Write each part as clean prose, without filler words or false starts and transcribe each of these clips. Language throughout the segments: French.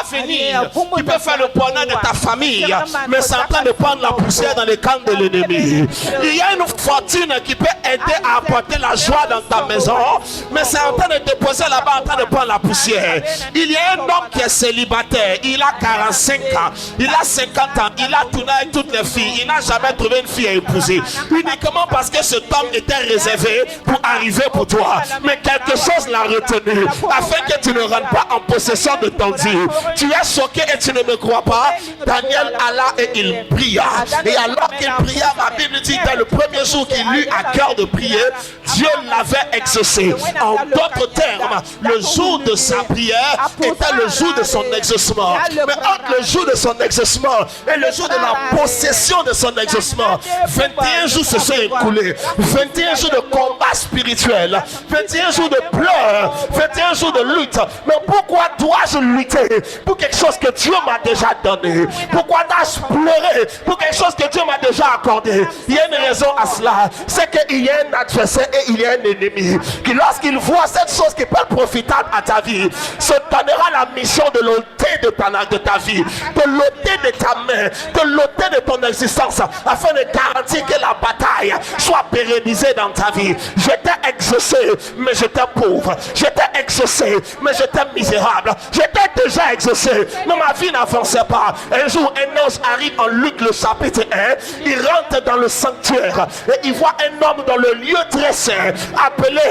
finir, qui peut faire le bonheur de ta famille, mais c'est en train de prendre la poussière dans les camps de l'ennemi. Il y a une fortune qui peut aider à apporter la joie dans ta maison, mais c'est en train de te poser là-bas, en train de prendre la poussière. Il y a un homme qui est célibataire, il a 45 ans, il a 50 ans, il a tourné avec toutes les filles, il n'a jamais trouvé une fille à épouser, uniquement parce que cet homme était réservé pour arriver pour toi, mais quelque chose l'a retenu, afin que tu ne rentres pas en possession de ton Dieu. Tu es choqué et tu ne me crois pas. Daniel alla et il pria, et alors qu'il pria, ma Bible dit que le premier jour qu'il eut à cœur de prier, Dieu l'avait exaucé. En d'autres termes, le jour de sa prière était le jour de son exaucement. Mais entre le jour de son exaucement et le jour de la possession de son exaucement, 21 jours se sont écoulés. 21 jours de combat spirituel, 21 jours de pleurs, 21 jours de lutte. Mais pourquoi dois-je lutter pour quelque chose que Dieu m'a déjà donné? Pourquoi dois-je pleurer pour quelque chose que Dieu m'a déjà accordé? Il y a une raison à cela, c'est qu'il y a un adversaire et il y a un ennemi qui, lorsqu'il voit cette chose qui peut être profitable à ta vie, se donnera la mission de l'ôter de ta vie, de l'ôter de ta main, de l'ôter de ton existence, afin de garantir que la bataille soit pérennisée dans ta vie. J'étais exaucé, mais j'étais pauvre. J'étais exaucé, mais j'étais misérable. J'étais déjà exaucé, mais ma vie n'avançait pas. Un jour, un ange arrive en Luc le chapitre 1. Il rentre dans le sanctuaire et il voit un homme dans le lieu très saint appelé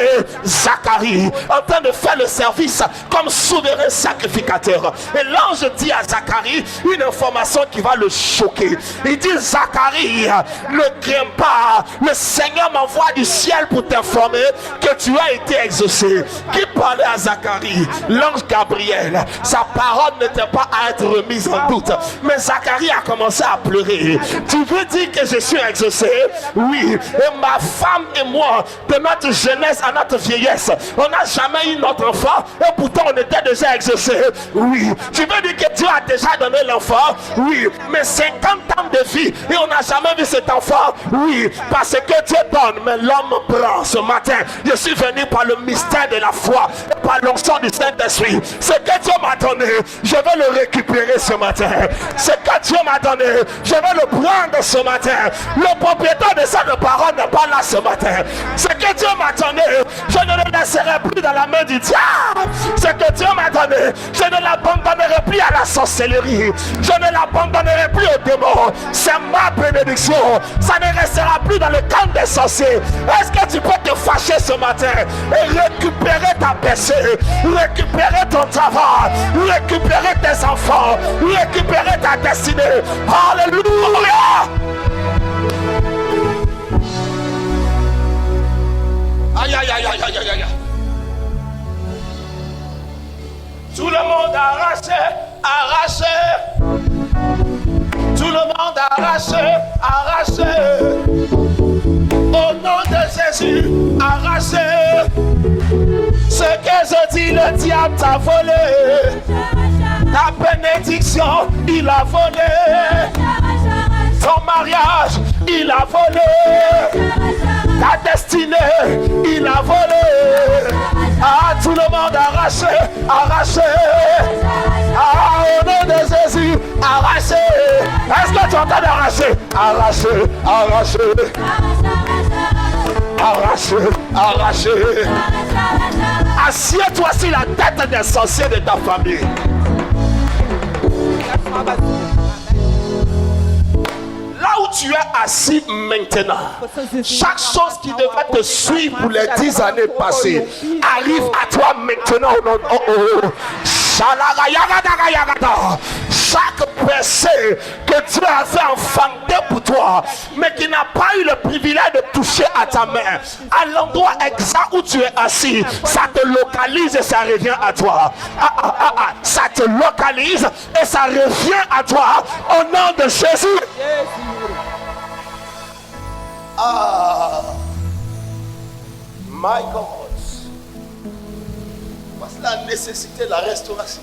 Zacharie, en train de faire le service comme souverain sacrificateur. Et l'ange dit à Zacharie une information qui va le choquer. Il dit: Zacharie, ne crains pas, le Seigneur m'envoie du ciel pour t'informer que tu as été exaucé. Qui parlait à Zacharie? L'ange Gabriel. Sa parole n'était pas à être remise en doute, mais Zacharie a commencé à pleurer. Tu veux dire que je suis exaucé? Oui. Et ma femme et moi, de notre jeunesse à notre vieillesse, on n'a jamais eu notre enfant et pourtant on était déjà exaucé. Oui. Tu veux dire que Dieu a déjà donné l'enfant? Oui. Mais 50 ans de vie et on n'a jamais vu cet enfant? Oui. Parce que Dieu donne, mais l'homme prend. Ce matin, je suis venu par le mystère de la foi, par l'onction du Saint-Esprit. Ce que Dieu m'a donné, je vais le récupérer ce matin. Ce que Dieu m'a donné, je vais le prendre ce matin. Le propriétaire de cette parole n'est pas là ce matin. Ce que Dieu m'a donné, je ne le laisserai plus dans la main du diable. Ce que Dieu m'a donné, je ne l'abandonnerai plus à la sorcellerie. Je ne l'abandonnerai plus aux démons. C'est ma bénédiction. Ça ne restera plus dans le camp des sorciers. Est-ce que tu peux te fâcher ce matin et récupérer ta péché, récupérer ton travail, récupérer tes enfants, récupérer ta destinée? Alléluia! Aïe aïe aïe aïe aïe aïe. Tout le monde arraché, arraché. Tout le monde arraché, arraché. Au nom de Jésus, arraché. Ce que je dis, le diable t'a volé. Ta bénédiction, il a volé. Ton mariage, il a volé. Ta destinée, il a volé. Ah, tout le monde arraché, arraché. Ah, au nom de Jésus, arraché. Est-ce que tu entends d'arracher? Arraché, arraché. Arraché, arraché. Assieds-toi sur la tête des sorciers de ta famille. Là où tu es assis maintenant, chaque chose qui devait te suivre pour les 10 années passées arrive à toi maintenant. Chaque péché que Dieu a fait enfanter pour toi, mais qui n'a pas eu le privilège de toucher à ta main, à l'endroit exact où tu es assis, ça te localise et ça revient à toi. Ça te localise et ça revient à toi au nom de Jésus. My God. Voici la nécessité de la restauration.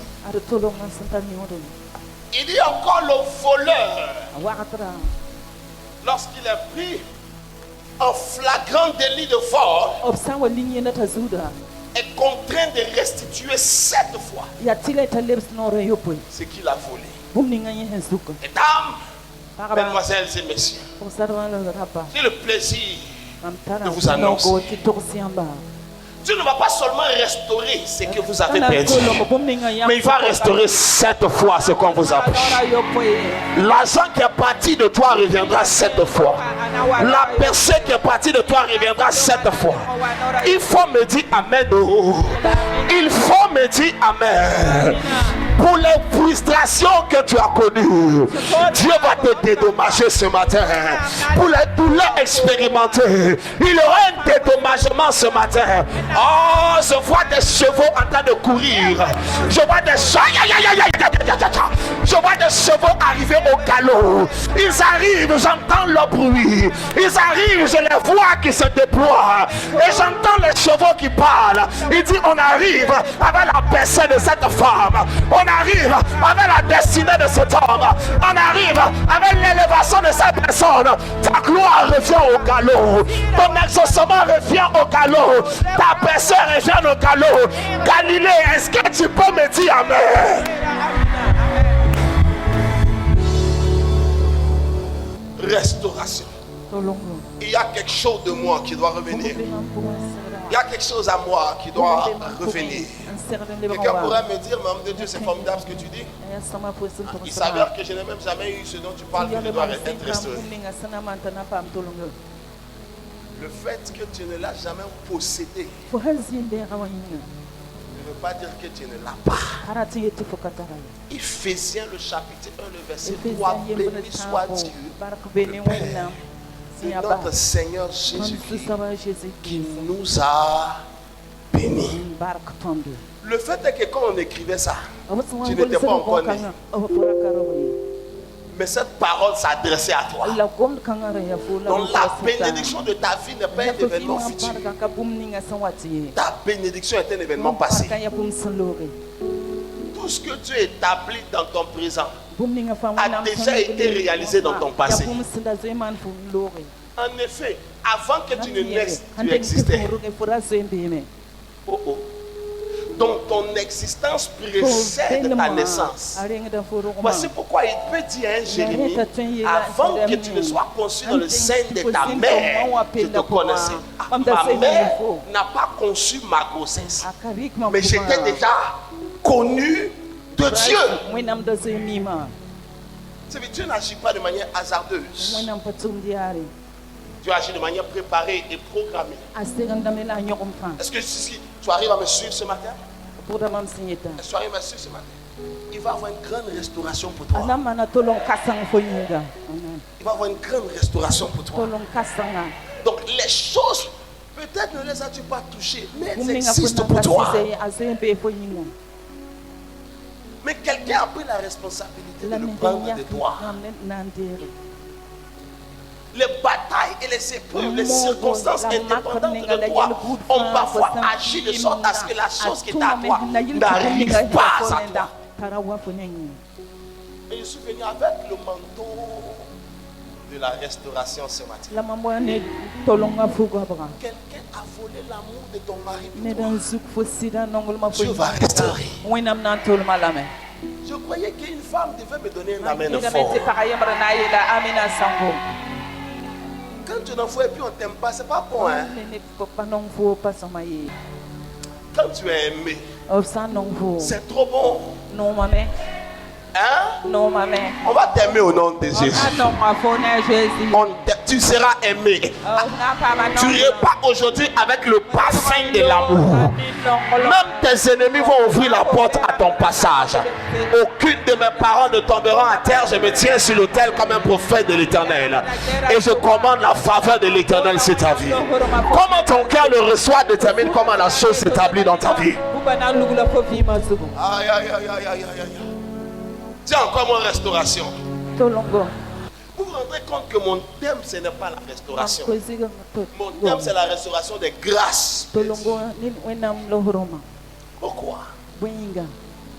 Il dit encore le voleur, lorsqu'il est pris en flagrant délit de vol, est contraint de restituer 7 fois ce qu'il a volé. Mesdames, mesdemoiselles et messieurs, j'ai le plaisir de vous annoncer. Dieu ne va pas seulement restaurer ce que vous avez perdu, mais il va restaurer 7 fois ce qu'on vous a pris. L'argent qui est parti de toi reviendra 7 fois. La personne qui est partie de toi reviendra 7 fois. Il faut me dire amen. Il faut me dire amen. Pour les frustrations que tu as connues, Dieu va te dédommager ce matin. Pour les douleurs expérimentées, il y aura un dédommagement ce matin. Oh, je vois des chevaux en train de courir. Je vois des chevaux arriver au galop. Ils arrivent, j'entends leur bruit. Ils arrivent, je les vois qui se déploient. Et j'entends les chevaux qui parlent. Il dit, on arrive avec la personne de cette femme. On arrive avec la destinée de cet homme. On arrive avec l'élévation de cette personne. Ta gloire revient au galop. Ton exaucement revient au galop. Ta personne revient au galop. Galilée, est-ce que tu peux me dire amen? Restauration. Il y a quelque chose de moi qui doit revenir. Il y a quelque chose à moi qui doit revenir. Quelqu'un pourrait me dire, mais homme de Dieu, c'est formidable ce que tu dis. Il s'avère que je n'ai même jamais eu ce dont tu parles, que je dois être restauré. Le fait que tu ne l'as jamais possédé ne veut pas dire que tu ne l'as pas. Ephésiens le chapitre 1, le verset 3, béni soit Dieu, le Père de notre Seigneur Jésus-Christ, qui nous a bénis. Le fait est que quand on écrivait ça, tu n'étais pas encore né. Mais cette parole s'adressait à toi. Donc la bénédiction de ta vie n'est pas un événement futur. Ta bénédiction est un événement passé. Tout ce que tu as établi dans ton présent a déjà été réalisé dans ton passé. En effet, avant que tu ne naisses, tu existais. Oh oh. Donc ton existence précède ta naissance. Voici pourquoi il peut dire à un Jérémie, avant que tu ne sois conçu dans le sein de ta mère, je te connaissais. Ma mère n'a pas conçu ma grossesse, mais j'étais déjà connu de Dieu. Dieu n'agit pas de manière hasardeuse. Dieu agit de manière préparée et programmée. Est-ce que si tu arrives à me suivre ce matin? Est-ce que tu arrives à me suivre ce matin? Il va avoir une grande restauration pour toi. Il va avoir une grande restauration pour toi. Donc les choses, peut-être ne les as-tu pas touchées, mais elles existent pour toi. Mais quelqu'un a pris la responsabilité de le prendre de toi. Les batailles et les épreuves, les circonstances indépendantes de toi ont parfois agi de sorte à ce que la chose qui est à toi n'arrive pas à toi. Et je suis venu avec le manteau de la restauration ce matin. Quelqu'un a volé l'amour de ton mari pour toi. Dieu va restaurer. Je croyais qu'une femme devait me donner un amen fort. Quand tu n'en fous et puis on t'aime pas, c'est pas bon, hein? Quand tu es aimé, c'est trop bon. Hein? Non, maman. On va t'aimer au nom de Jésus. Tu seras aimé. Tu repars aujourd'hui avec le parfum de l'amour. Même tes ennemis vont ouvrir la porte à ton passage. Aucune de mes parents ne tomberont à terre. Je me tiens sur l'autel comme un prophète de l'Éternel. Et je commande la faveur de l'Éternel sur ta vie. Comment ton cœur le reçoit détermine comment la chose s'établit dans ta vie. Aïe, aïe, aïe, aïe, aïe, aïe. Tiens, encore mon restauration. Vous vous rendrez compte que mon thème, ce n'est pas la restauration. Mon thème, c'est la restauration des grâces. Pourquoi?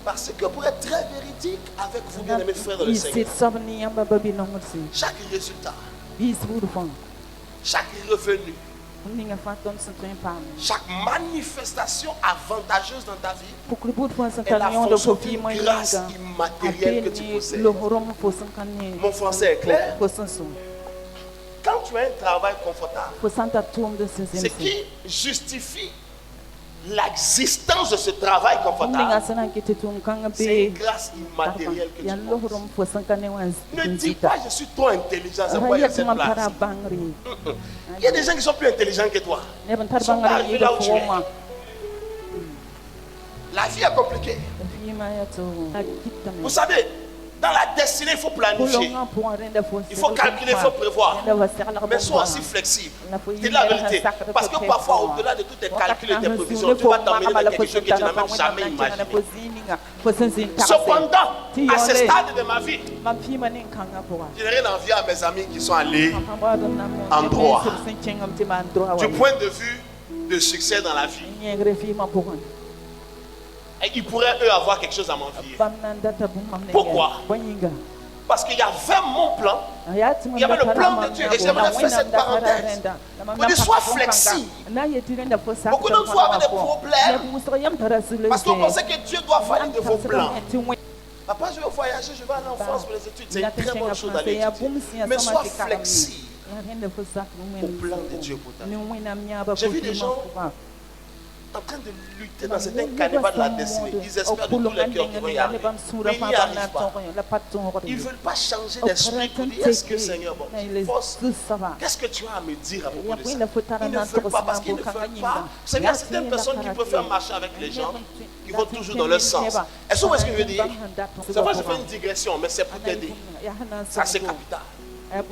Parce que pour être très véridique avec vous, bien-aimés frères dans le Seigneur, chaque résultat, chaque revenu, Chaque manifestation avantageuse dans ta vie est la fonction d'une grâce immatérielle que tu possèdes. Mon français est clair. Quand tu as un travail confortable, ce qui justifie l'existence de ce travail confortable, c'est une grâce immatérielle que tu possèdes. Ne dis pas je suis trop intelligent, c'est pourquoi il y a cette place. Il y a des gens qui sont plus intelligents que toi. Ils sont pas arrivés là où tu es. La vie est compliquée. Vous savez, dans la destinée, il faut planifier. Il faut calculer, il faut prévoir. Mais sois aussi flexible. C'est la vérité. Parce que parfois, au-delà de tous tes calculs et tes prévisions, tu vas t'emmener dans quelque chose que tu n'as même jamais imaginé. Cependant, à ce stade de ma vie, je n'ai rien envie à mes amis qui sont allés en droit. Du point de vue de succès dans la vie. Et ils pourraient eux avoir quelque chose à m'envier. Pourquoi? Parce qu'il y avait mon plan, il y avait le plan de Dieu. Et j'aimerais faire cette parenthèse. Pour dire, sois flexible. Beaucoup d'entre vous avaient des problèmes parce qu'on pensait que Dieu doit valider vos plans. Papa, je veux voyager, je vais aller en France pour les études. C'est une très bonne chose d'aller étudier. Mais sois flexible au plan de Dieu pour ta vie. J'ai vu des gens en train de lutter dans certains carnivals de la destinée. Ils espèrent de tout leur cœur qu'ils vont y arriver. Mais ils n'y arrivent pas. Ils ne veulent pas changer d'esprit pour dire est-ce que Seigneur, bon, qu'est-ce que tu as à me dire à propos de ça? Ils ne veulent pas parce qu'ils ne veulent pas. Vous savez, il y a certaines personnes qui préfèrent marcher avec les gens qui vont toujours dans leur sens. Est-ce que vous voyez ce que je veux dire? C'est vrai, je fais une digression, mais c'est pour t'aider. Ça, c'est capital. Et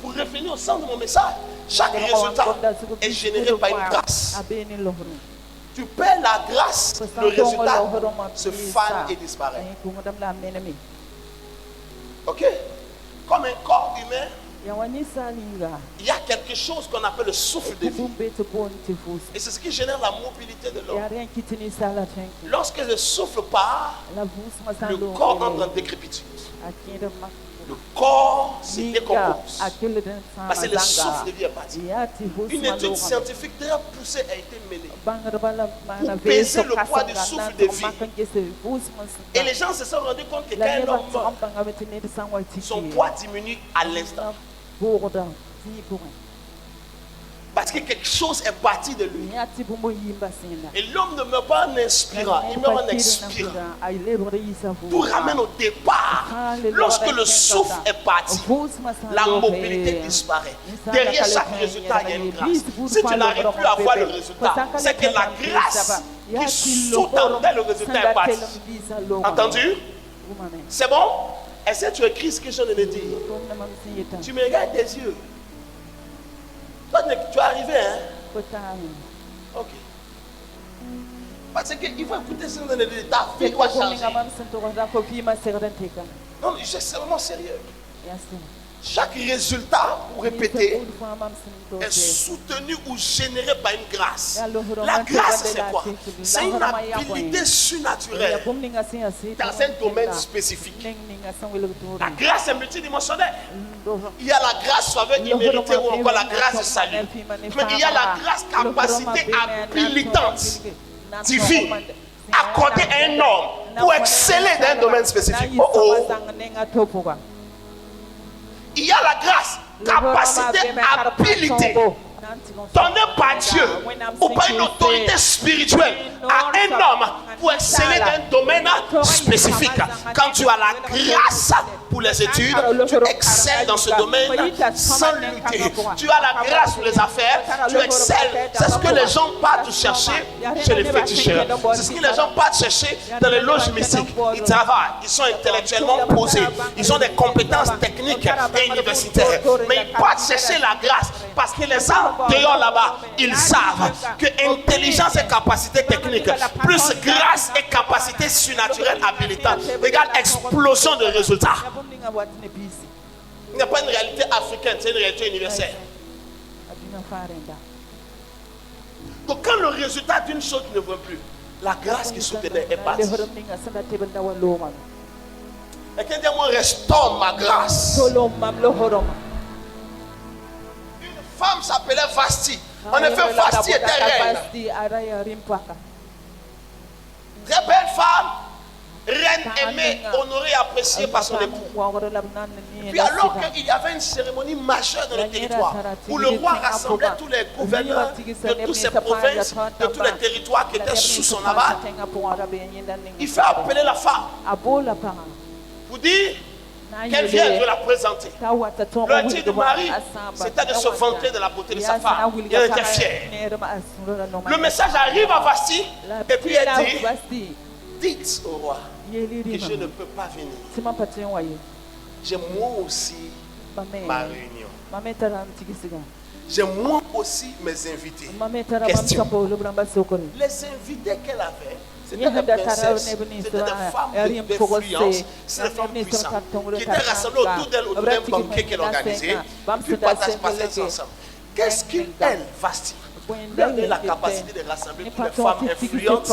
pour revenir au centre de mon message, chaque résultat est généré par une grâce. Tu perds la grâce, le résultat se fane et disparaît. Ok? Comme un corps humain, il y a quelque chose qu'on appelle le souffle de vie. Et c'est ce qui génère la mobilité de l'homme. Lorsque le souffle part, le corps entre en décrépitude. Le corps se décompose. Parce que le souffle de vie est parti. Une étude scientifique très poussée a été menée pour peser le poids du souffle de vie. Et les gens se sont rendus compte que quand un homme meurt, son poids diminue à l'instant. Parce que quelque chose est parti de lui. Et l'homme ne meurt pas en inspirant, il meurt en expirant. Tout ramène au départ. Lorsque le souffle est parti, la mobilité disparaît. Derrière chaque résultat, il y a une grâce. Si tu n'arrives plus à voir le résultat, c'est que la grâce qui sous-tendait le résultat est partie. Entendu? C'est bon? Est-ce que tu écris ce que je viens de dire? Tu me regardes des yeux. Toi, tu es arrivé, hein? Ok. Parce qu'il faut écouter ce que je viens de dire. Ta vie doit changer. Non, je suis vraiment sérieux. Chaque résultat, pour répéter, est soutenu ou généré par une grâce. La grâce, c'est quoi? C'est une habilité surnaturelle dans un domaine spécifique. La grâce est multidimensionnelle. Il y a la grâce faveur imméritée ou encore la grâce de salut. Mais il y a la grâce capacité habilitante divine accordée à un homme pour exceller dans un domaine spécifique. Il y a la grâce, capacité, habilité donnée par Dieu ou par une autorité spirituelle à un homme pour exceller dans un domaine spécifique. Quand tu as la grâce pour les études, tu excelles dans ce domaine sans lutter. Tu as la grâce pour les affaires, tu excelles. C'est ce que les gens partent chercher chez les féticheurs. C'est ce que les gens partent chercher dans les loges mystiques. Ils travaillent, ils sont intellectuellement posés, ils ont des compétences techniques et universitaires. Mais ils partent chercher la grâce parce que les gens dehors là-bas, ils savent que intelligence et capacité technique, plus grâce et capacité surnaturelle habilitante, égale explosion de résultats. Il n'y a pas une réalité africaine, c'est une réalité universelle. Donc quand le résultat d'une chose ne voit plus, la grâce qui soutenait est partie. Et quand Dieu me restaure ma grâce. Une femme s'appelait Vasti. En effet, Vasti était reine. Très belle femme. Reine aimée, honorée, appréciée par son époux. Puis alors qu'il y avait une cérémonie majeure dans le territoire où le roi rassemblait tous les gouverneurs de toutes ces provinces, de tous les territoires qui étaient sous son aval, il fait appeler la femme pour dire qu'elle vient de la présenter. Le titre de Marie, c'était de se vanter de la beauté de sa femme. Et elle était fière. Le message arrive à Vasti et puis elle dit: dites au roi que je ne peux pas venir. J'ai moi aussi ma réunion. J'ai moi aussi mes invités. Question. Les invités qu'elle avait, c'était des princesses, c'était des femmes d'influence, c'était des femmes puissantes qui étaient rassemblées autour d'elle, autour d'un banquet qu'elle organisait, puis partageaient ensemble. Qu'est-ce qu'elle, Vasti, lui a donné la capacité de rassembler toutes les femmes influentes,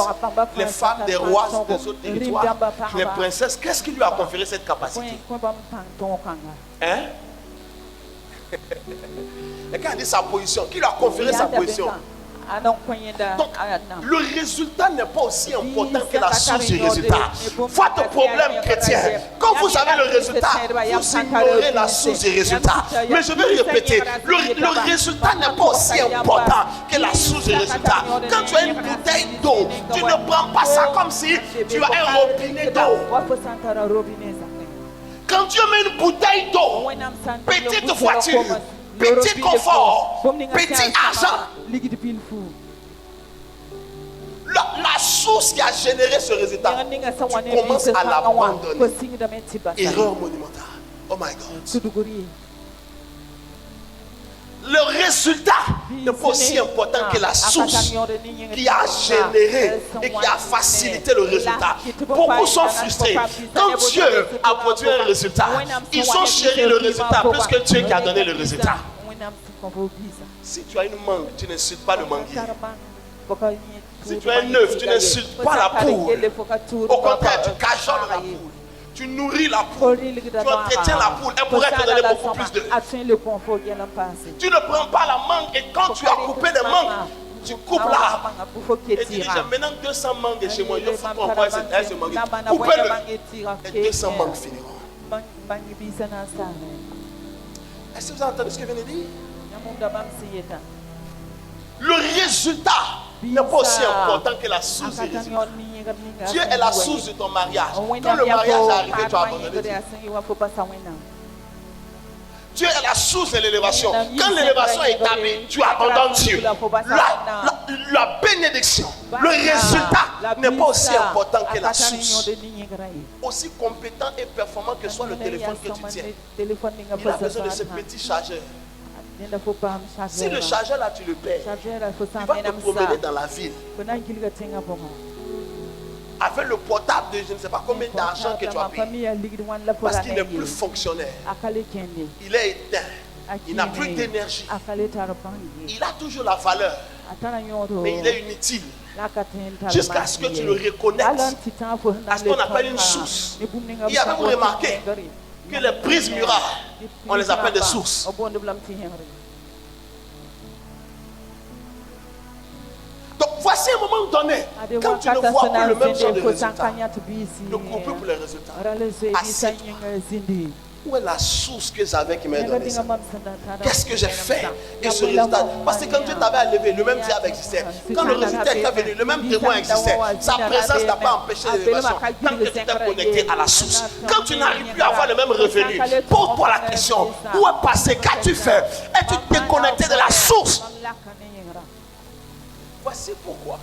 les femmes des rois des autres territoires, les princesses? Qu'est-ce qui lui a conféré cette capacité? Hein? Et quand elle dit sa position, qui lui a conféré sa position? Donc, le résultat n'est pas aussi important que la source du résultat. Votre problème chrétien, quand vous avez le résultat, vous ignorez la source du résultat. Mais je vais répéter, le résultat n'est pas aussi important que la source du résultat. Quand tu as une bouteille d'eau, tu ne prends pas ça comme si tu as un robinet d'eau. Quand Dieu met une bouteille d'eau, petite voiture, petit confort, petit argent, la source qui a généré ce résultat, tu commences à l'abandonner. Erreur monumentale. Oh my God. Le résultat n'est pas aussi important que la source qui a généré et qui a facilité le résultat. Beaucoup sont frustrés. Quand Dieu a produit un résultat, ils ont chéri le résultat plus que Dieu qui a donné le résultat. Si tu as une mangue, tu n'insultes pas le manguier. Si tu as un œuf, tu n'insultes pas la poule. Au contraire, tu cajoles la poule. Tu nourris la poule. Tu entretiens la poule. Elle pourrait te donner beaucoup plus d'œufs. Tu ne prends pas la mangue et quand tu as coupé les mangues, tu coupes l'arbre. Et tu dis, j'ai maintenant 200 mangues chez moi. Je faut qu'on voit ce mangue. Coupez-le. Et 200 mangues finiront. Est-ce que vous avez entendu ce que je viens de dire? Le résultat n'est pas aussi important que la source du résultat. Dieu est la source de ton mariage. Quand le mariage est arrivé, tu as abandonné Dieu. Dieu est la source de l'élévation. Quand l'élévation est établie, tu abandonnes Dieu. La bénédiction, le résultat n'est pas aussi important que la source. Aussi compétent et performant que soit le téléphone que tu tiens, il a besoin de ce petit chargeur. Si le chargeur là tu le perds, il va te promener dans la ville avec le portable de je ne sais pas combien d'argent que tu as payé, parce qu'il n'est plus fonctionnel, il est éteint, il n'a plus d'énergie, il a toujours la valeur, mais il est inutile jusqu'à ce que tu le reconnectes à ce qu'on appelle une source. Et avez-vous remarqué que les prises murailles, on les appelle des sources? Donc voici un moment donné, quand tu ne vois plus le même genre de résultat, le couple pour les résultats, où est la source que j'avais qui m'a donné ça? Qu'est-ce que j'ai fait? Et ce résultat, parce que quand Dieu t'avait élevé, le même Dieu avait existé. Quand le résultat était venu, le même témoin existait. Sa présence n'a pas empêché l'élévation. Tant que tu t'es connecté à la source. Quand tu n'arrives plus à avoir le même revenu, pose-toi la question, où est passé? Qu'as-tu fait? Es-tu déconnecté de la source? Voici pourquoi.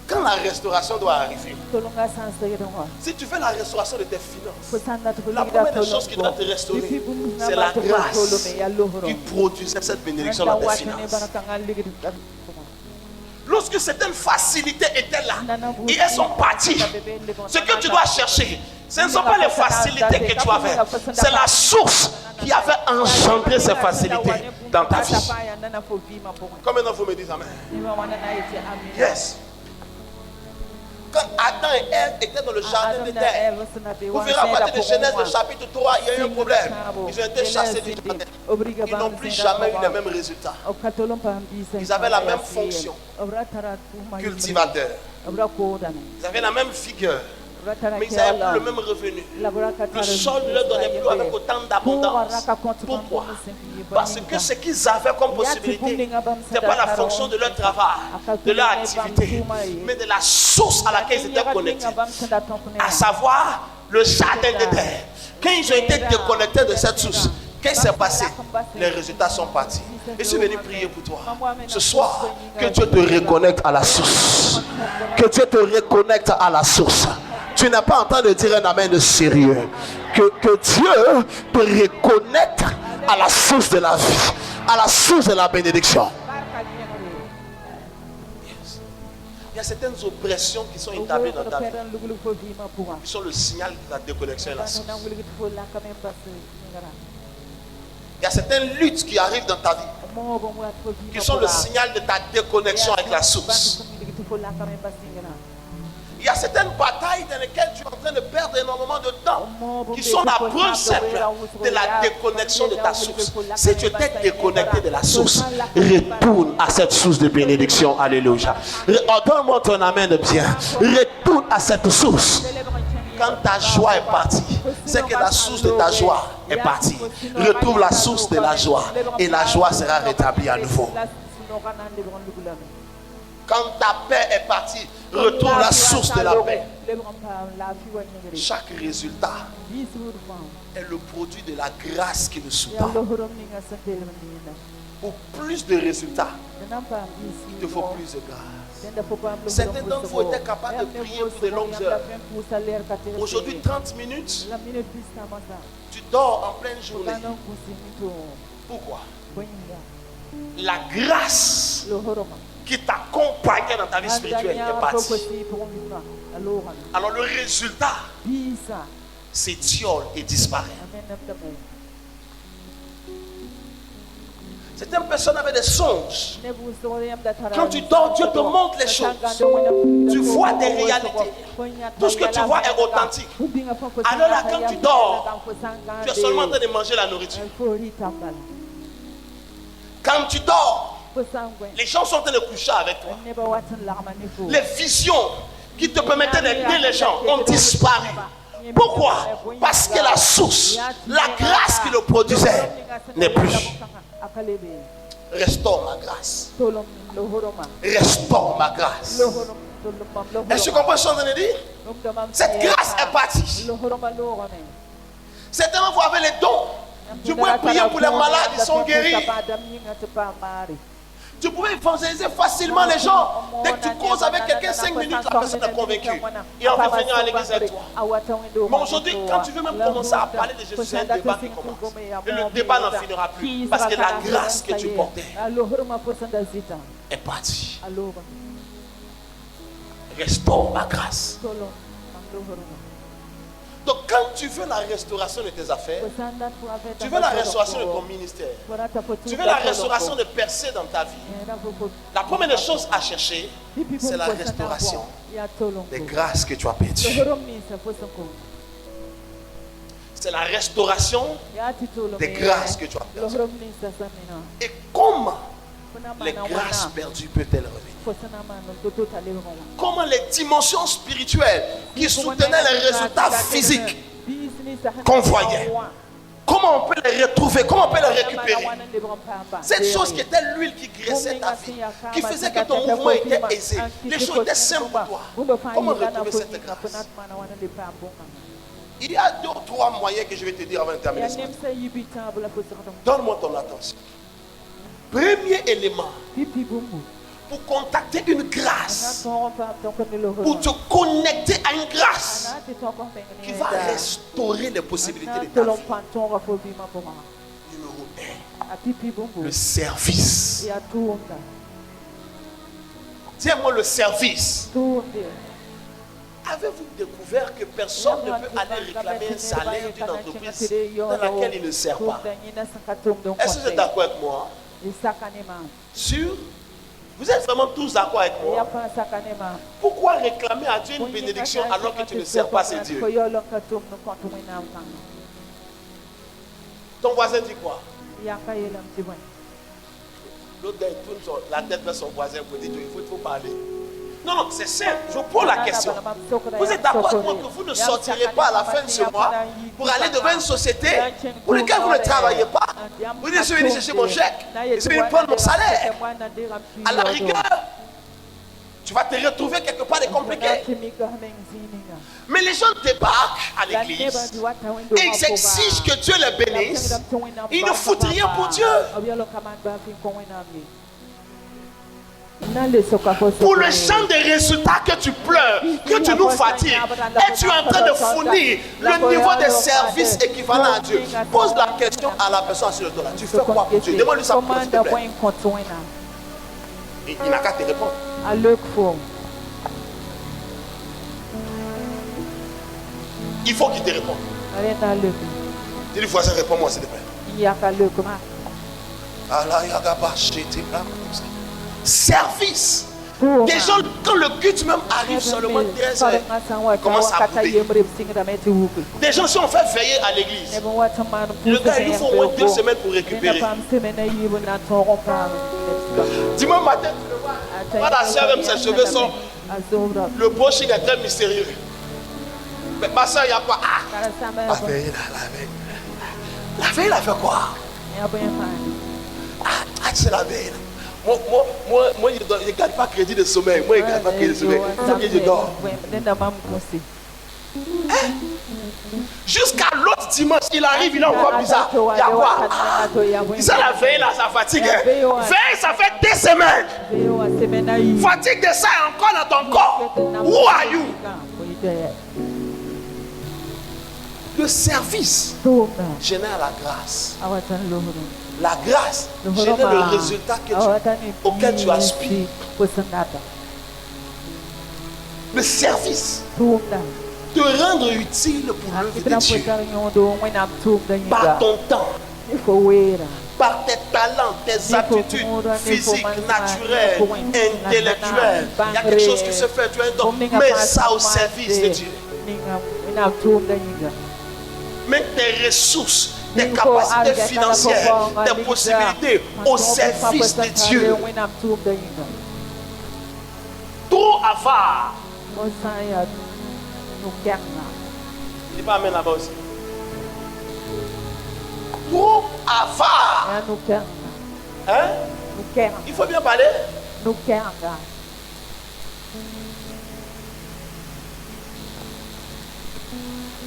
Quand la restauration doit arriver, si tu fais la restauration de tes finances, la première des choses qui doit te restaurer, c'est la grâce qui produisait cette bénédiction dans tes finances. Lorsque certaines facilités étaient là et elles sont parties, ce que tu dois chercher, ce ne sont pas les facilités que tu avais, c'est la source qui avait engendré ces facilités dans ta vie. Combien d'entre vous me disent Amen? Yes. Quand Adam et Ève étaient dans le jardin d'Éden, vous verrez à partir de Genèse, le chapitre 3, il y a eu un problème. Ils ont été chassés du jardin. Ils n'ont plus jamais eu les mêmes résultats. Ils avaient la même fonction. Cultivateur. Ils avaient la même vigueur. Mais ils n'avaient plus le même revenu. Le sol ne leur donnait plus avec autant d'abondance. Pourquoi? Parce que ce qu'ils avaient comme possibilité, ce n'était pas la fonction de leur travail, de leur activité, mais de la source à laquelle ils étaient connectés. À savoir le jardin d'Éden. Quand ils ont été déconnectés de cette source, qu'est-ce qui s'est passé? Les résultats sont partis. Et je suis venu prier pour toi. Ce soir, que Dieu te reconnecte à la source. Que Dieu te reconnecte à la source. Tu n'es pas en train de dire un amen de sérieux. Que Dieu te reconnecte à la source de la vie, à la source de la bénédiction. Yes. Il y a certaines oppressions qui sont établies dans ta vie, qui sont le signal de la déconnexion et la source. Il y a certaines luttes qui arrivent dans ta vie, qui sont le signal de ta déconnexion avec la source. Il y a certaines batailles dans lesquelles tu es en train de perdre énormément de temps, qui sont la preuve simple de la déconnexion de ta source. Si tu étais déconnecté de la source, retourne à cette source de bénédiction. Alléluia. Donne-moi ton amen de bien. Retourne à cette source. Quand ta joie est partie, c'est que la source de ta joie est partie. Retrouve la source de la joie et la joie sera rétablie à nouveau. Quand ta paix est partie, retrouve la source de la paix. Chaque résultat est le produit de la grâce qui nous sous-tend. Pour plus de résultats, il te faut plus de grâce. Certains d'entre vous étaient capables de prier pour de longues heures. Aujourd'hui, 30 minutes, tu dors en pleine journée. Pourquoi? La grâce qui t'accompagnait dans ta vie spirituelle est partie. Alors le résultat s'étiole et disparaît. Certaines personnes avaient des songes. Quand tu dors, Dieu te montre les choses. Tu vois des réalités. Tout ce que tu vois est authentique. Alors là, quand tu dors, tu es seulement en train de manger la nourriture. Quand tu dors, les gens sont en train de coucher avec toi. Les visions qui te permettaient d'aider les gens ont disparu. Pourquoi? Parce que la source, la grâce qui le produisait n'est plus. Restaure ma grâce. Restaure ma grâce. Est-ce que tu comprends ce que je suis en train de dire? Cette grâce est partie. Certains vous avez les dons. Tu pouvais prier pour les malades, ils sont guéris. Tu pouvais évangéliser facilement les gens. Dès que tu causes avec quelqu'un 5 minutes, la personne est convaincue. Et on va venir à l'église avec toi. Mais aujourd'hui, quand tu veux même commencer à parler de Jésus, c'est un débat qui commence. Et le débat n'en finira plus. Parce que la grâce que tu portais est partie. Restaure ma grâce. Donc quand tu veux la restauration de tes affaires, tu veux la restauration de ton ministère, tu veux la restauration de percer dans ta vie, la première des choses à chercher, c'est la restauration des grâces que tu as perdues. C'est la restauration des grâces que tu as perdues. Et comment les grâces perdues peuvent-elles revenir? Comment les dimensions spirituelles qui soutenaient les résultats physiques qu'on voyait, comment on peut les retrouver, comment on peut les récupérer? Cette chose qui était l'huile qui graissait ta vie, qui faisait que ton mouvement était aisé, les choses étaient simples pour toi. Comment retrouver cette grâce? Il y a 2 ou 3 moyens que je vais te dire avant de terminer. Donne-moi ton attention. Premier élément, pour contacter une grâce, pour te connecter à une grâce qui va restaurer les possibilités de ta vie. Numéro 1, le service. Dis-moi le service. Avez-vous découvert que personne ne peut aller réclamer un salaire d'une entreprise dans laquelle il ne sert pas? Est-ce que vous êtes d'accord avec moi? Sûr? Vous êtes vraiment tous d'accord avec moi? Pourquoi réclamer à Dieu une bénédiction alors que tu ne sers pas ces dieux? Ton voisin dit quoi? L'autre gars, il tourne la tête vers son voisin pour dire il faut parler. Non, non, c'est simple. Je pose la question. Vous êtes d'accord avec moi que vous ne sortirez pas à la fin de ce mois pour aller devant une société pour laquelle vous ne travaillez pas? Vous dites, je vais venir chercher mon chèque, je vais prendre mon salaire. À la rigueur, tu vas te retrouver quelque part de compliqué. Mais les gens débarquent à l'église et ils exigent que Dieu les bénisse. Ils ne foutent rien pour Dieu. Pour le champ des résultats que tu pleures, que tu nous fatigues, et tu es en train de fournir le niveau de service équivalent à Dieu. Pose la question à la personne sur le dos là. Tu fais quoi pour Dieu? Demande-lui ça pour s'il te plaît. Il n'a qu'à te répondre. Il faut qu'il te réponde. Dis-lui, voisin, réponds-moi s'il te plaît. Service. Des gens, quand le culte même arrive seulement 13 heures, commence à bouder. Des gens, si on fait veiller à l'église, le gars, il nous faut au moins 2 semaines pour récupérer. Dimanche matin, tu le vois, la soeur, même ses cheveux sont. Le brushing est très mystérieux. Mais ma soeur, il y a quoi? La veille, la veille, elle fait quoi? C'est la veille. Moi, je ne garde pas crédit de sommeil. Moi, je ne garde pas crédit de sommeil. Il faut que je dors. Jusqu'à l'autre dimanche, il arrive, il est encore bizarre. Il y a quoi? Ça, la veille, là, ça fatigue. Veille, ça fait 2 semaines. Fatigue de ça est encore dans ton corps. Who are you? Le service génère la grâce. La grâce génère le résultat auquel tu aspires. Le service. Te rendre utile pour l'œuvre de Dieu. Par ton temps. Par tes talents, tes aptitudes physiques, naturelles, intellectuelles. Il y a quelque chose qui se fait, tu as un don. Mets ça au service de Dieu. Mets tes ressources, tes capacités financières, tes possibilités au service de Dieu. Trop avare. Il va amener là-bas aussi. Trop avare. Hein? Il faut bien parler.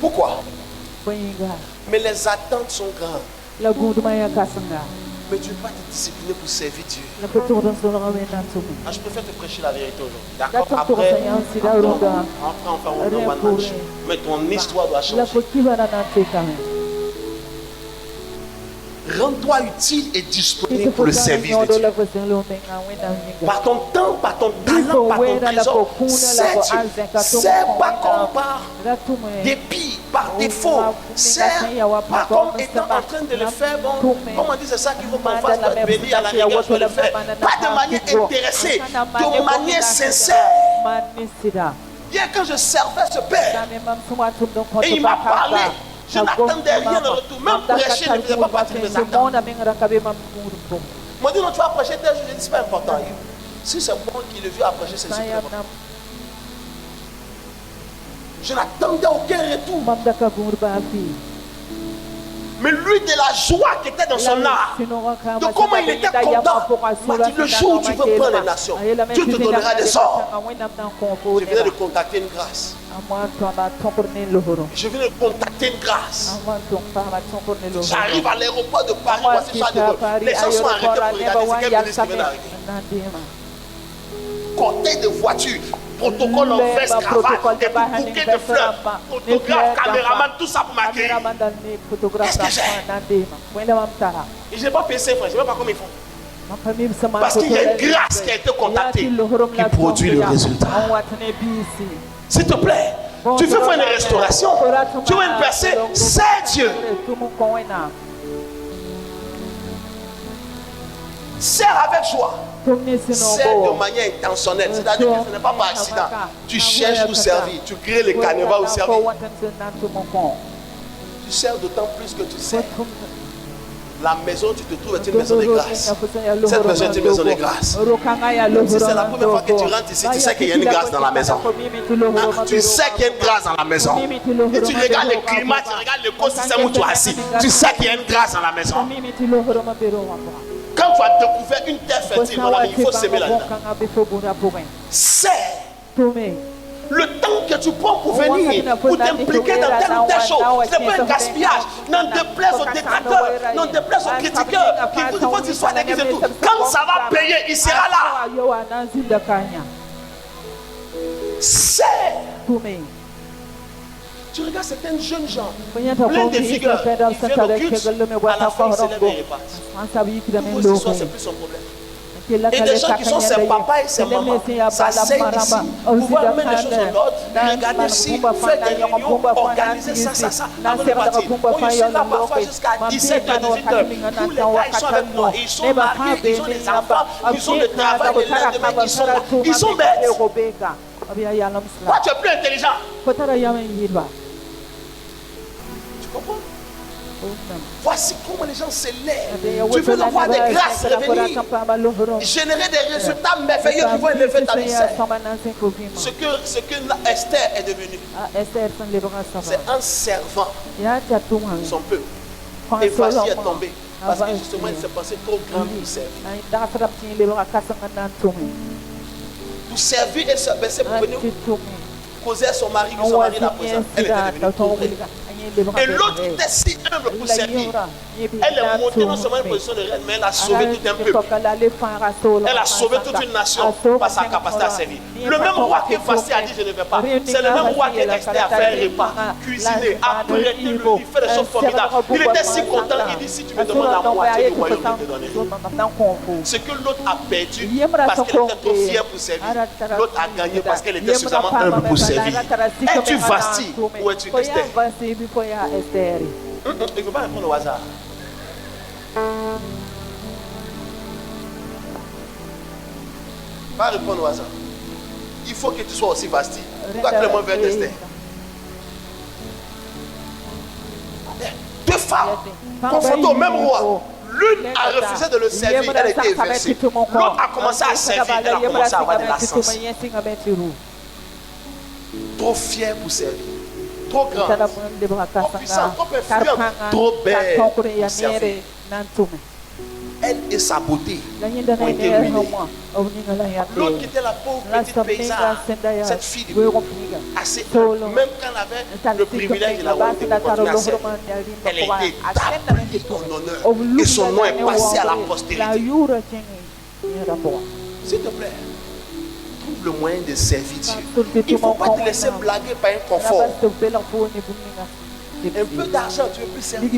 Pourquoi? Mais les attentes sont grandes. Mais tu ne peux pas te discipliner pour servir Dieu. Je préfère te prêcher la vérité aujourd'hui. D'accord? Après, on fait un one match. Mais ton histoire doit changer. Rends-toi utile et disponible pour le service de Dieu. Par ton temps, par ton talent, par ton trésor, sers Dieu. Sers pas comme par dépit, par défaut. Sers pas comme étant en train de le faire. Bon, comme on dit, c'est ça qu'il faut qu'on fasse pour être béni à la rigueur, je peux le faire. Pas de manière intéressée, de manière sincère. Hier, quand je servais ce père, et il m'a parlé. Je n'attendais rien en retour. Même prêcher ne faisait pas partie de mes attentes. Il m'a dit non, tu vas prêcher tel jour. Je dis c'est pas important. Si c'est moi qui le vis à prêcher, c'est super. Je n'attendais aucun retour. Mais lui, de la joie qui était dans son âme, de comment il était content, m'a dit le jour où tu veux prendre les nations, Dieu te donnera des sorts. Je venais de contacter une grâce. Je viens de contacter une grâce. J'arrive à l'aéroport de Paris, voici ça de Gaulle. Les gens sont arrêtés pour regarder c'est quel ministre qui vient d'arriver. Cortège de voitures, protocole en veste, cravate, des bouquets de fleurs, photographe, caméraman, tout ça pour m'accueillir. Qu'est-ce que j'ai? Et je n'ai pas payé 5 francs, je ne sais pas comment ils font. Parce qu'il y a une grâce qui a été contactée qui produit le résultat. S'il te plaît, tu veux faire une restauration, tu veux une percée, c'est Dieu. Sers avec joie. C'est de manière intentionnelle. C'est-à-dire que ce n'est pas par accident. Tu cherches où servir. Tu crées le carnaval où servir. Tu sers d'autant plus que tu sais. La maison où tu te trouves est une maison de grâce. Cette maison est une maison de grâce. Si c'est la première fois que tu rentres ici, tu sais qu'il y a une grâce dans la maison. Tu sais qu'il y a une grâce dans la maison. Et tu regardes le climat, tu regardes l'écosystème où tu es assis. Tu sais qu'il y a une grâce dans la maison. Quand tu as découvert une terre fertile, il faut s'aimer là-dedans. C'est le temps que tu prends pour venir, pour t'impliquer dans telle ou telle chose. Ce n'est pas un gaspillage. N'en déplaise aux détracteurs, n'en déplaise aux critiqueurs, qui font des histoires d'église et tout. Quand ça va payer, il sera là. C'est. Tu regardes certains jeunes gens, plein de figures, ils viennent au culte, à la fin ils s'élèvent et repartent. Pour ce soir, c'est plus son problème. Et des gens qui sont ses papas et ses mamans, ça saigne ici. Pouvoir mettre les choses en ordre, regarder si, faire des réunions, organiser ça, avant de partir. On est là parfois jusqu'à 17h, 18h. Tous les gars, ils sont avec moi. Ils sont mariés, ils ont des enfants, ils ont le travail, le lendemain, ils sont bêtes. Toi, tu es plus intelligent. Tu comprends? Voici comment les gens s'élèvent. Tu veux avoir des grâces revenir, générer des résultats merveilleux qui vont élever ta vie. Ce que Esther est devenue, c'est un servant. Son peuple. Et voici est tombé. Parce que justement, il s'est passé trop grand pour servir. Pour servir et se baisser pour venir causer à son mari, que son mari l'a posé. Elle était devenue pauvre. Et l'autre était si humble pour servir. Elle est montée non seulement une position de reine, mais elle a sauvé tout un peuple. Elle a sauvé toute une nation par sa capacité à servir. Le même roi que Vasti a dit je ne vais pas. C'est le même roi qui est resté à faire un repas, cuisiner, apprêter le lit, faire des choses formidables. Il était si content, il dit si tu me demandes la moitié du royaume, je te donnerai. Ce que l'autre a perdu parce qu'elle était trop fière pour servir, l'autre a gagné parce qu'elle était suffisamment humble pour servir. Es-tu Vasti ou es-tu Esther? Il ne faut pas répondre au hasard. Pas répondre au hasard. Il faut que tu sois aussi Vasti. Pourquoi tu es moins vers Esther? Deux femmes confrontées au même roi. L'une a refusé de le servir, elle a été évincée. L'autre a commencé à servir, elle a commencé à avoir de la sens. Trop fière pour servir. Trop grand, trop puissant, trop influent, trop belle pour servir. Elle et sa beauté ont été ruinées. L'autre qui était la pauvre petite paysanne, cette fille du peuple, assez humble, même quand elle avait le privilège de l'avoir été pour continuer à servir, elle a été établie en honneur et son nom est passé à la postérité. S'il te plaît, trouve le moyen de servir Dieu. Il ne faut pas te laisser blaguer par un confort. Un peu d'argent, tu veux plus servir.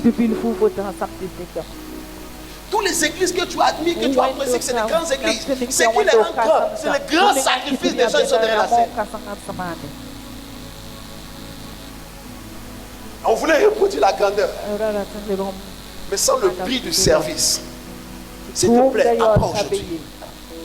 Toutes les églises que tu admires, que tu apprécies, que c'est des grandes églises. C'est qui les rend grands? C'est le grand sacrifice des gens qui sont derrière la scène. On voulait reproduire la grandeur, mais sans le prix du service. S'il te plaît, apprends aujourd'hui.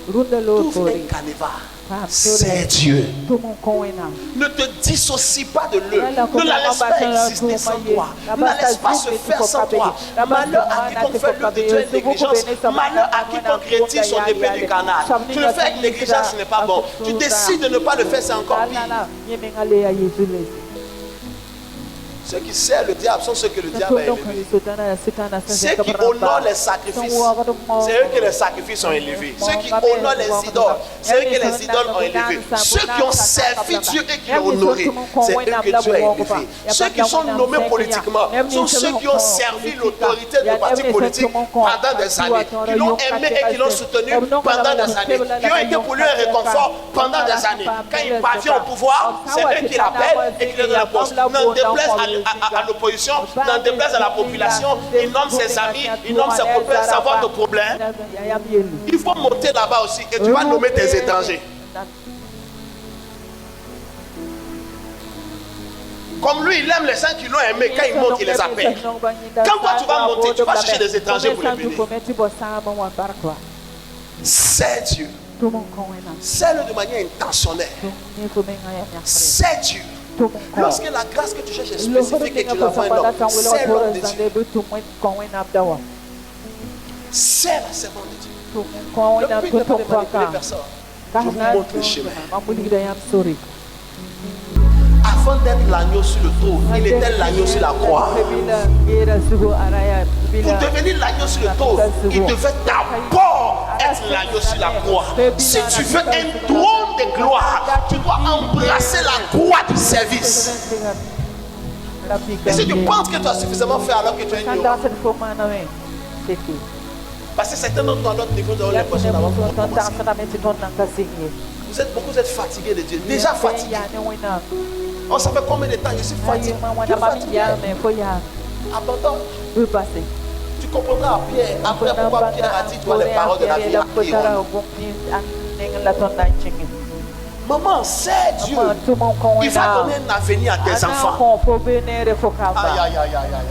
Trouve un canevas. C'est Dieu. Ne te dissocie pas de l'eux. Ne la laisse pas exister sans toi. Ne la laisse pas se faire sans toi. Malheur à quiconque fait l'œuvre de Dieu avec négligence. Malheur à quiconque retire son épée du canal. Tu le fais avec négligence, ce n'est pas bon. Tu décides de ne pas le faire, c'est encore pire. Ceux qui servent le diable sont ceux que le diable a élevés. Ceux qui honorent les sacrifices, c'est eux que les sacrifices ont élevés. Ceux qui honorent les idoles, c'est eux que les idoles ont élevés. Ceux qui ont servi Dieu et qui l'ont honoré, c'est eux que Dieu a élevé. Ceux qui sont nommés politiquement sont ceux qui ont servi l'autorité du parti politique pendant des années, qui l'ont aimé et qui l'ont soutenu pendant des années, qui ont été pour lui un réconfort pendant des années. Quand il parvient au pouvoir, c'est eux qui l'appellent et qui lui donnent la poste. N'en déplaise à l'opposition, n'en déplaise à la population, il nomme ses amis, il nomme ses copains, savoir nos problèmes. Il faut monter là-bas aussi et tu vas nommer tes étrangers. Comme lui, il aime les gens qui l'ont aimé, quand il monte, il les appelle. Quand toi tu vas monter, tu vas chercher des étrangers pour les bénir. C'est Dieu. C'est-le de manière intentionnelle. C'est Dieu. Lorsque la grâce que tu cherches est spécifique et tu la vois un homme, c'est l'homme de Dieu. C'est la servante de Dieu. Le but n'est pas de manipuler personne. Je vous montre le chemin. Avant d'être l'agneau sur le trône, il était l'agneau sur la croix. Pour devenir l'agneau sur le trône, il devait d'abord être l'agneau sur la croix. Si tu veux un trône de gloire, tu dois embrasser la croix du service. Et si tu penses que tu as suffisamment fait alors que tu es ignorant, parce que certains d'entre nous à notre niveau ont l'impression d'avoir commencé. Vous êtes fatigués de Dieu, déjà fatigués. On savait combien de temps je suis fatigué. Abandonne. Tu comprendras à Pierre, après pourquoi Pierre a dit toi les paroles de la vie à maman, c'est Dieu. Il va donner un avenir à tes enfants. Aïe, aïe, aïe, aïe, aïe, aïe.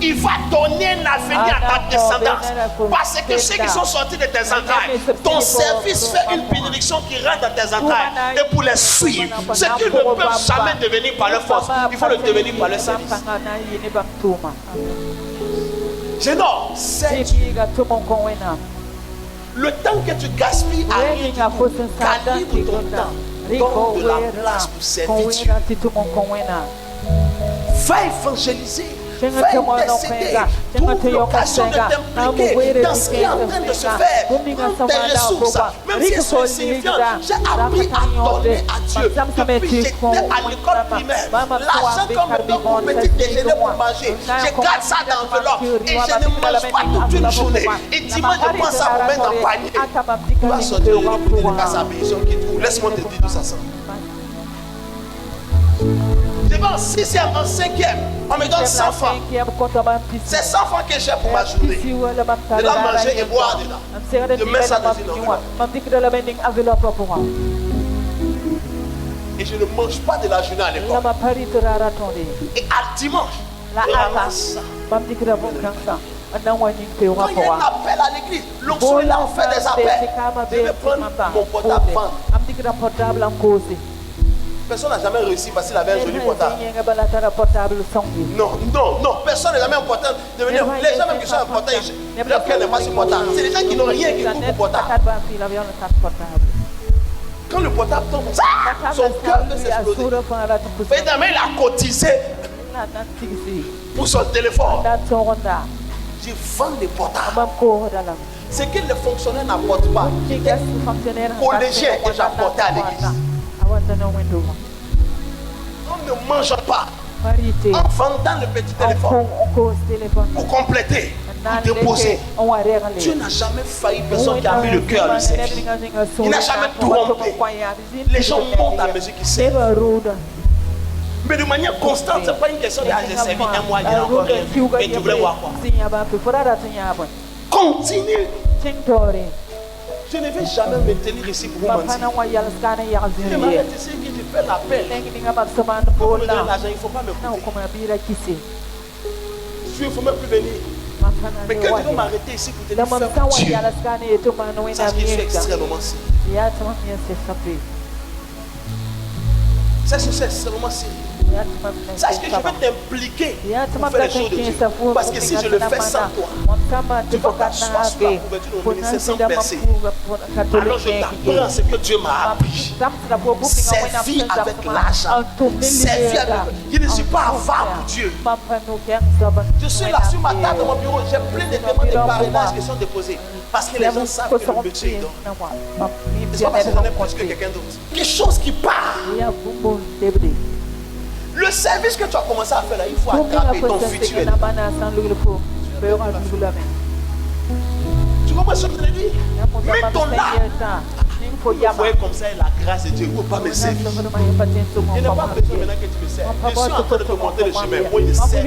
Il va donner un avenir à ta descendance. Parce que ceux qui sont sortis de tes entrailles, ton service fait une bénédiction qui rentre dans tes entrailles. Et pour les suivre, ceux qui ne peuvent jamais devenir par leur force, il faut le devenir par leur service. Génome, c'est Dieu. Le temps que tu gaspilles à rien, calibre ton temps. Donne de la place pour servir Dieu. Va évangéliser. Va intercéder, trouve l'occasion de t'impliquer dans ce qui est en train de se faire. Prends tes ressources, même si elles sont insignifiantes. J'ai appris à donner à Dieu depuis j'étais à l'école primaire. L'argent qu'on me donne pour petit déjeuner pour manger, je garde ça dans l'enveloppe et je ne mange pas toute une journée. Et dimanche, je prends ça pour mettre en panier. Tu vas sortir pour donner à sa bénédiction qui trouve. Laisse-moi te dire d'où ça sent. Je vais en 6e, en 5e, on me donne 100 francs. C'est 100 francs que j'ai pour ma journée. Je dois manger et boire dedans. Je mets ça dans une enveloppe. Et je ne mange pas de la journée à l'école. Et à dimanche, je ramasse ça. Quand il y a un appel à l'église, l'onction est là, on fait des appels. Je vais prendre mon portable, vendre. Personne n'a jamais réussi parce qu'il avait un joli portable. Non, personne n'a jamais un portable. Les gens même qui sont importants, leur cœur n'est pas sur portable. C'est les gens qui n'ont rien qui coupent le portable. Quand le portable tombe, son cœur peut s'exploser. Évidemment, il a cotisé pour son téléphone. Je vends des portables. Ce que les fonctionnaires n'apportent pas, collégiens que j'apportais à l'église. On ne mange pas en vendant le petit téléphone pour compléter, pour déposer. Dieu n'a jamais failli personne qui a mis le cœur à lui servir. Il n'a jamais trompé. Les gens montent à mesure qu'ils servent. Mais de manière constante, ce n'est pas une question de j'ai servi un mois, il n'y a encore rien. Mais tu voulais voir quoi? Continue. Je ne vais jamais me tenir ici pour vous mentir. Je m'arrête ici que je fais l'appel. Pour me donner l'argent, il ne faut pas me coûter. Il ne faut même plus venir. Mais quand tu veux m'arrêter ici pour te dire faire Dieu, sache que je suis extrêmement sérieux. Sache que c'est extrêmement sérieux. Sache que je vais t'impliquer pour faire les choses de Dieu. Parce que si je le fais sans toi, tu vas t'asseoir sur la couverture de mon ministère sans percer. Alors je t'apprends ce que Dieu m'a appris. Servir avec l'argent. Servir avec... Je ne suis pas avare pour Dieu. Je suis là sur ma table dans mon bureau. J'ai plein de demandes de parrainage qui sont déposées. Parce que les gens savent que le métier est donné. C'est pas parce que j'en ai plus que quelqu'un d'autre. Quelque chose qui part. Le service que tu as commencé à faire là, il faut attraper ton futur. Tu comprends ce que je te dis? Mets ton âme. Vous voyez comme ça la grâce de Dieu. Il ne faut pas me servir. Je n'ai pas besoin maintenant que tu me sers. Je suis en train de te montrer le chemin. Moi, je sais.